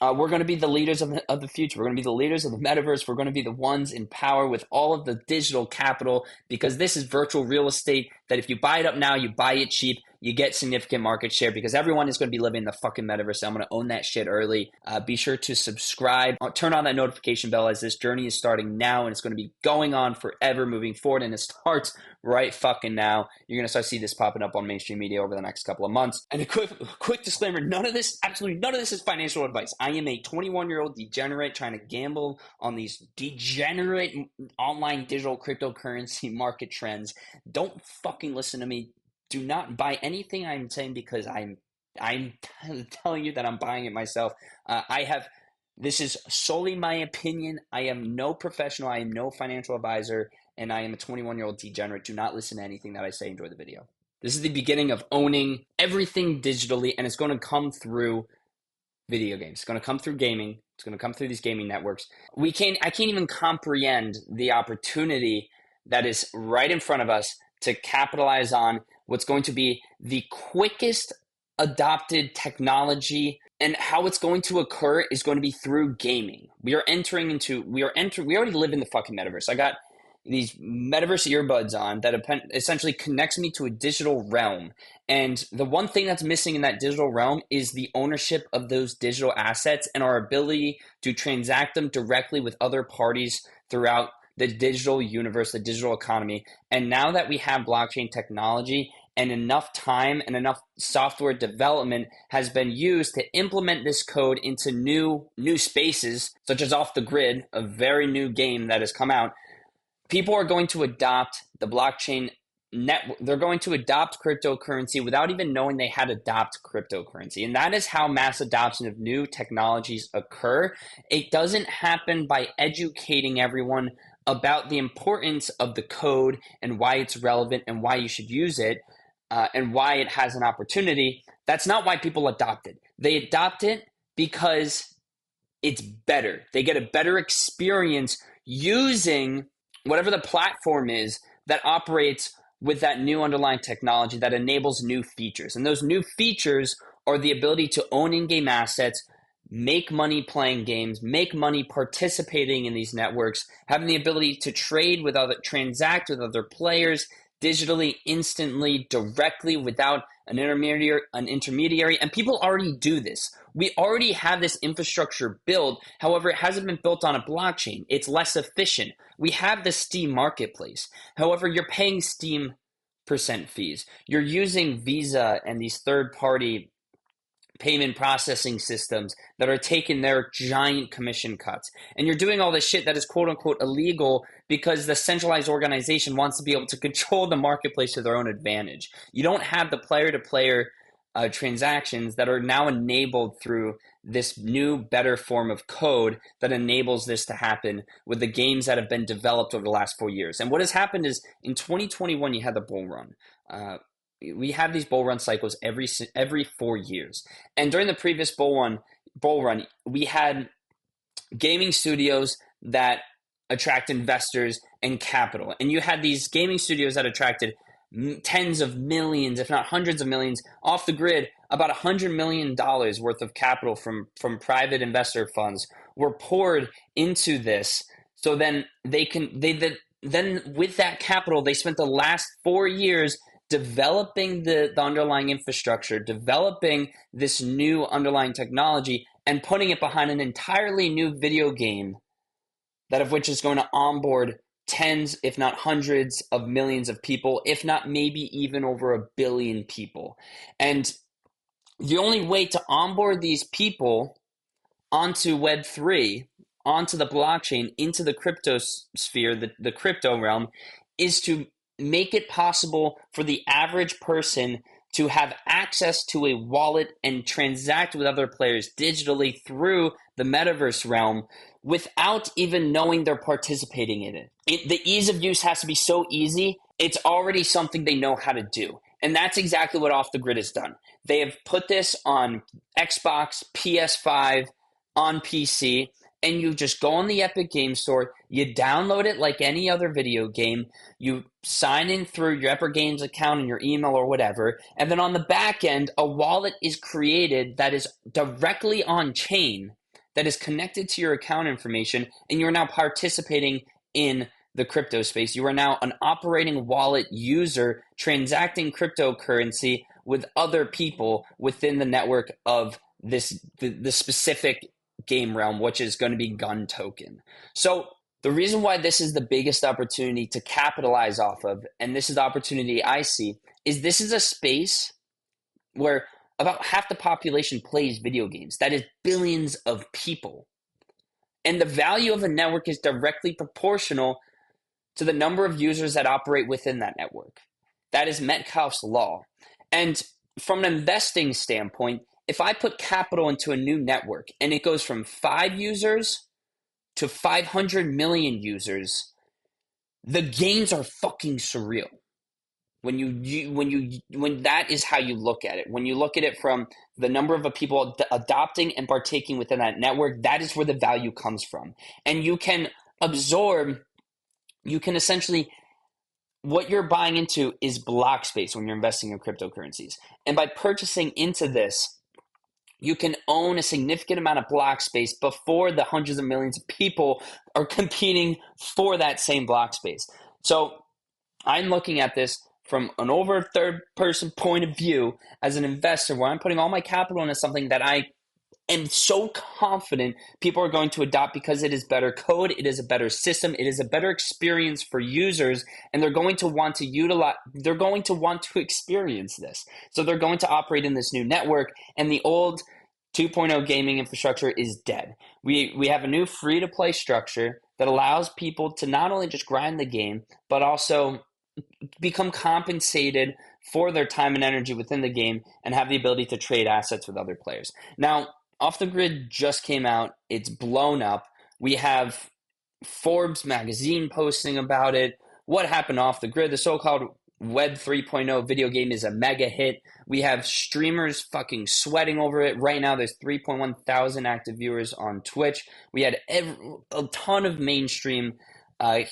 We're going to be the leaders of the future. We're going to be the leaders of the metaverse. We're going to be the ones in power with all of the digital capital, because this is virtual real estate that if you buy it up now, you buy it cheap, you get significant market share, because everyone is going to be living in the fucking metaverse. So I'm going to own that shit early. Be sure to subscribe. Turn on that notification bell, as this journey is starting now, and it's going to be going on forever moving forward, and it starts right fucking now. You're going to start to see this popping up on mainstream media over the next couple of months. And a quick disclaimer, absolutely none of this is financial advice. I am a 21-year-old degenerate trying to gamble on these degenerate online digital cryptocurrency market trends. Don't fucking listen to me. Do not buy anything I'm saying, because I'm telling you that I'm buying it myself. This is solely my opinion. I am no professional. I am no financial advisor, and I am a 21-year-old degenerate. Do not listen to anything that I say. Enjoy the video. This is the beginning of owning everything digitally, and it's going to come through video games. It's going to come through gaming. It's going to come through these gaming networks. I can't even comprehend the opportunity that is right in front of us to capitalize on what's going to be the quickest adopted technology, and how it's going to occur is going to be through gaming. We already live in the fucking metaverse. I got these metaverse earbuds on that essentially connects me to a digital realm. And the one thing that's missing in that digital realm is the ownership of those digital assets and our ability to transact them directly with other parties throughout the digital universe, the digital economy. And now that we have blockchain technology, and enough time and enough software development has been used to implement this code into new spaces, such as Off the Grid, a very new game that has come out, people are going to adopt the blockchain network. They're going to adopt cryptocurrency without even knowing they had adopt cryptocurrency. And that is how mass adoption of new technologies occur. It doesn't happen by educating everyone about the importance of the code and why it's relevant and why you should use it. And why it has an opportunity. That's not why people adopt it. They adopt it because it's better. They get a better experience using whatever the platform is that operates with that new underlying technology that enables new features. And those new features are the ability to own in-game assets, make money playing games, make money participating in these networks, having the ability to transact with other players, digitally, instantly, directly, without an intermediary. And people already do this. We already have this infrastructure built. However, it hasn't been built on a blockchain. It's less efficient. We have the Steam marketplace. However, you're paying Steam percent fees. You're using Visa and these third-party payment processing systems that are taking their giant commission cuts. And you're doing all this shit that is quote unquote illegal because the centralized organization wants to be able to control the marketplace to their own advantage. You don't have the player-to-player transactions that are now enabled through this new, better form of code that enables this to happen with the games that have been developed over the last 4 years. And what has happened is in 2021, you had the bull run. We have these bull run cycles every 4 years. And during the previous bull run, we had gaming studios that attract investors and capital. And you had these gaming studios that attracted tens of millions, if not hundreds of millions, off the grid. About $100 million worth of capital from private investor funds were poured into this. So then then with that capital, they spent the last 4 years developing the underlying infrastructure, developing this new underlying technology, and putting it behind an entirely new video game that of which is going to onboard tens, if not hundreds of millions of people, if not maybe even over 1 billion people. And the only way to onboard these people onto Web3, onto the blockchain, into the crypto sphere, the crypto realm, is to make it possible for the average person to have access to a wallet and transact with other players digitally through the metaverse realm without even knowing they're participating in it. The ease of use has to be so easy, it's already something they know how to do. And that's exactly what Off the Grid has done. They have put this on Xbox, PS5, on PC, and you just go on the Epic Game Store, you download it like any other video game, you sign in through your Epic Games account and your email or whatever, and then on the back end, a wallet is created that is directly on chain that is connected to your account information, and you are now participating in the crypto space. You are now an operating wallet user transacting cryptocurrency with other people within the network of the specific game realm, which is going to be gun token. So the reason why this is the biggest opportunity to capitalize off of, and this is the opportunity I see, is this is a space where about half the population plays video games. That is billions of people. And the value of a network is directly proportional to the number of users that operate within that network. That is Metcalfe's law. And from an investing standpoint, if I put capital into a new network and it goes from 5 users to 500 million users, the gains are fucking surreal. When that is how you look at it. When you look at it from the number of people adopting and partaking within that network, that is where the value comes from. And you can essentially, what you're buying into is block space when you're investing in cryptocurrencies. And by purchasing into this, you can own a significant amount of block space before the hundreds of millions of people are competing for that same block space. So I'm looking at this from an over third person point of view as an investor, where I'm putting all my capital into something that I am so confident people are going to adopt because it is better code, it is a better system, it is a better experience for users, and they're going to want to experience this. So they're going to operate in this new network, and the old 2.0 gaming infrastructure is dead. We have a new free-to-play structure that allows people to not only just grind the game, but also become compensated for their time and energy within the game and have the ability to trade assets with other players. Now, Off the Grid just came out. It's blown up. We have Forbes magazine posting about it. What happened off the grid? The so-called Web 3.0 video game is a mega hit. We have streamers fucking sweating over it. Right now, there's 3.1 thousand active viewers on Twitch. We had a ton of mainstream,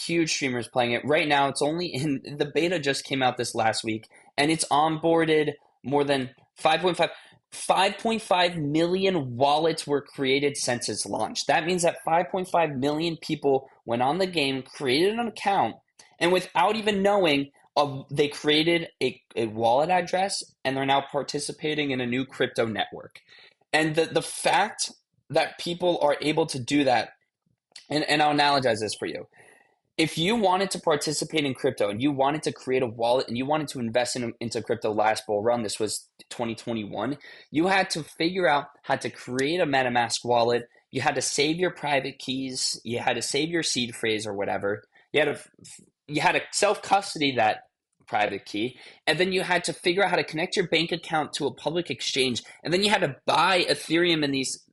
huge streamers playing it. Right now, it's only in the beta just came out this last week, and it's onboarded more than 5.5 million wallets were created since its launch. That means that 5.5 million people went on the game, created an account, and without even knowing, they created a wallet address, and they're now participating in a new crypto network. And the fact that people are able to do that, and I'll analogize this for you. If you wanted to participate in crypto and you wanted to create a wallet and you wanted to invest into crypto last bull run, this was 2021, you had to figure out how to create a MetaMask wallet. You had to save your private keys. You had to save your seed phrase or whatever. You had to self-custody that private key, and then you had to figure out how to connect your bank account to a public exchange, and then you had to buy Ethereum and these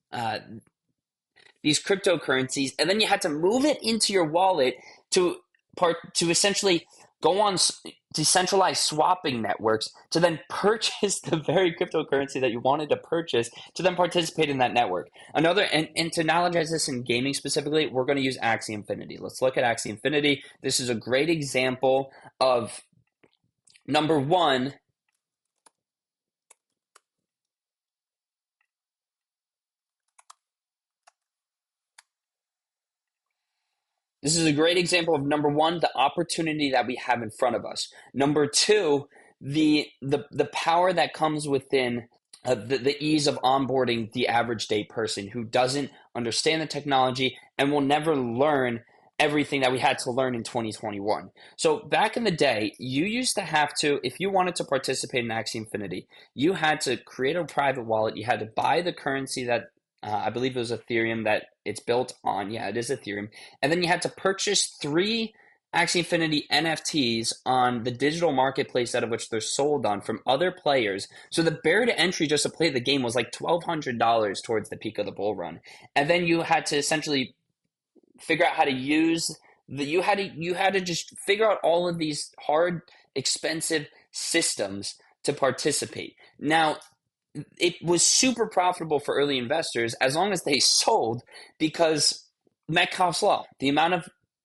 cryptocurrencies, and then you had to move it into your wallet to essentially go on decentralized swapping networks to then purchase the very cryptocurrency that you wanted to purchase to then participate in that network. And to analogize this in gaming specifically, we're going to use Axie Infinity. Let's look at Axie Infinity. This is a great example of, number one, number one, the opportunity that we have in front of us. Number two, the power that comes within the ease of onboarding the average day person who doesn't understand the technology and will never learn everything that we had to learn in 2021. So back in the day, you used to have to, if you wanted to participate in Axie Infinity, you had to create a private wallet. You had to buy the currency that I believe it was Ethereum that it's built on. Yeah, it is Ethereum. And then you had to purchase 3 Axie Infinity NFTs on the digital marketplace out of which they're sold on from other players. So the barrier to entry just to play the game was like $1,200 towards the peak of the bull run. And then you had to essentially figure out how to use you had to just figure out all of these hard, expensive systems to participate. Now, it was super profitable for early investors as long as they sold, because Metcalfe's law, the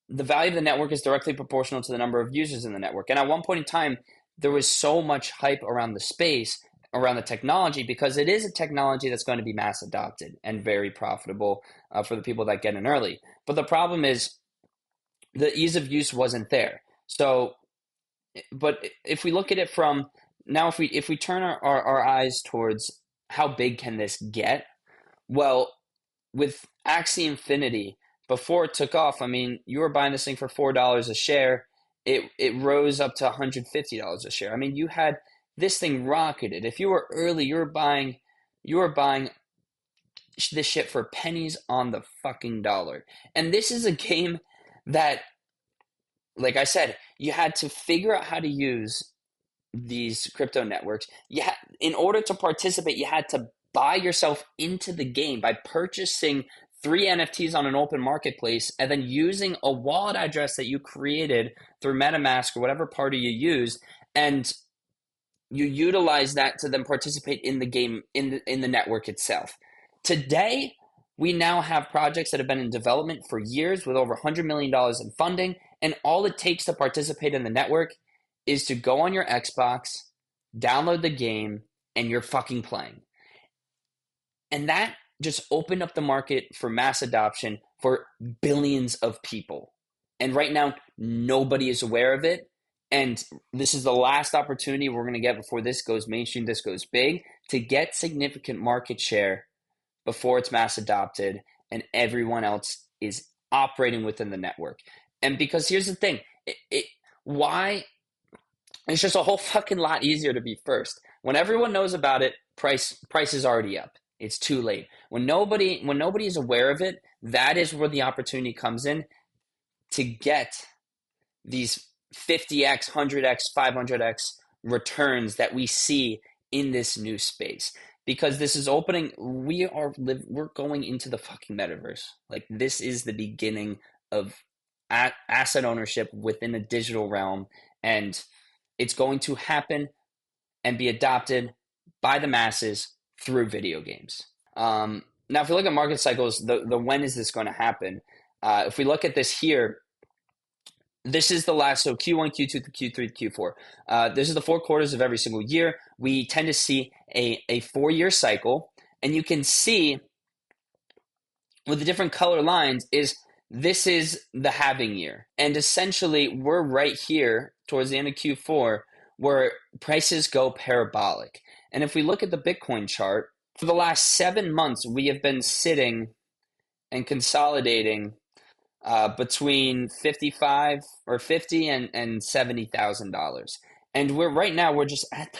value of the network is directly proportional to the number of users in the network. And at one point in time, there was so much hype around the space around the technology, because it is a technology that's going to be mass adopted and very profitable for the people that get in early. But the problem is the ease of use wasn't there. So, but if we look at it from now, if we turn our eyes towards how big can this get, well, with Axie Infinity, before it took off, I mean, you were buying this thing for $4 a share. It rose up to $150 a share. I mean, you had this thing rocketed. If you were early, you were buying this shit for pennies on the fucking dollar. And this is a game that, like I said, you had to figure out how to use these crypto networks. In order to participate, you had to buy yourself into the game by purchasing 3 NFTs on an open marketplace and then using a wallet address that you created through MetaMask or whatever party you used, and you utilize that to then participate in the game, in the network itself. Today, we now have projects that have been in development for years with over $100 million in funding, and all it takes to participate in the network is to go on your Xbox, download the game, and you're fucking playing. And that just opened up the market for mass adoption for billions of people. And right now, nobody is aware of it. And this is the last opportunity we're going to get before this goes mainstream, this goes big, to get significant market share before it's mass adopted and everyone else is operating within the network. And because here's the thing, why? It's just a whole fucking lot easier to be first. When everyone knows about it, price is already up. It's too late. When nobody is aware of it, that is where the opportunity comes in to get these 50x, 100x, 500x returns that we see in this new space. Because this is opening, we're going into the fucking metaverse. Like, this is the beginning of asset ownership within a digital realm, and it's going to happen and be adopted by the masses through video games. Now, if we look at market cycles, the when is this going to happen? If we look at this here, this is the last, so Q1, Q2, Q3, Q4. This is the 4 quarters of every single year. We tend to see a 4-year cycle, and you can see with the different color lines this is the halving year. And essentially, we're right here towards the end of Q4 where prices go parabolic. And if we look at the Bitcoin chart, for the last 7 months, we have been sitting and consolidating between 55 or 50 and $70,000. And we're just at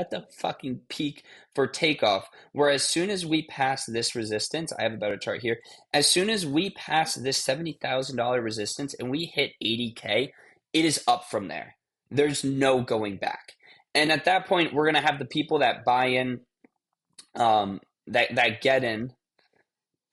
the fucking peak for takeoff. Where as soon as we pass this resistance, I have a better chart here. As soon as we pass this $70,000 resistance and we hit 80K, it is up from there. There's no going back. And at that point, we're gonna have the people that buy in, that get in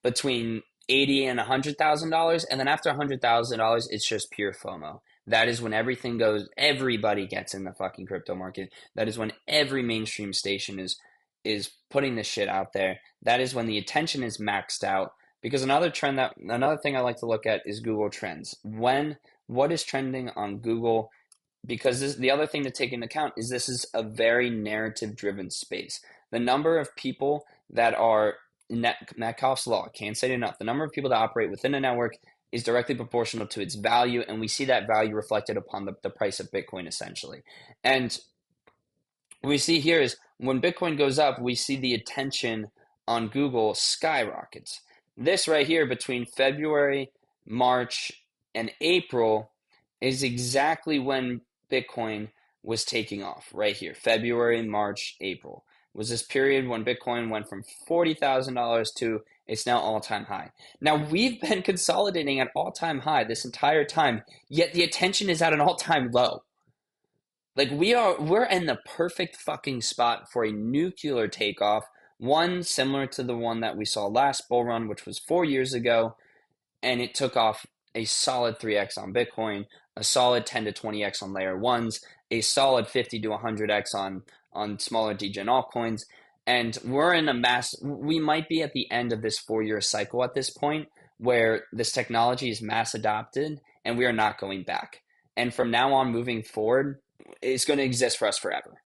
between $80,000 and $100,000, and then after $100,000, it's just pure FOMO. That is when everybody gets in the fucking crypto market. That is when every mainstream station is putting this shit out there. That is when the attention is maxed out. Because another thing I like to look at is Google Trends. What is trending on Google? Because the other thing to take into account is this is a very narrative-driven space. The number of people that are Metcalfe's law, can't say it enough. The number of people that operate within a network is directly proportional to its value, and we see that value reflected upon the price of Bitcoin, essentially. And what we see here is when Bitcoin goes up, we see the attention on Google skyrockets. This right here between February, March, and April is exactly when Bitcoin was taking off, right here. February, March, April was this period when Bitcoin went from $40,000 to it's now all-time high. Now, we've been consolidating at all-time high this entire time, yet the attention is at an all-time low. Like, we're in the perfect fucking spot for a nuclear takeoff, one similar to the one that we saw last bull run, which was 4 years ago, and it took off a solid 3x on Bitcoin, a solid 10 to 20x on layer ones, a solid 50 to 100x on smaller degen altcoins. And we might be at the end of this 4-year cycle at this point where this technology is mass adopted and we are not going back. And from now on moving forward, it's going to exist for us forever.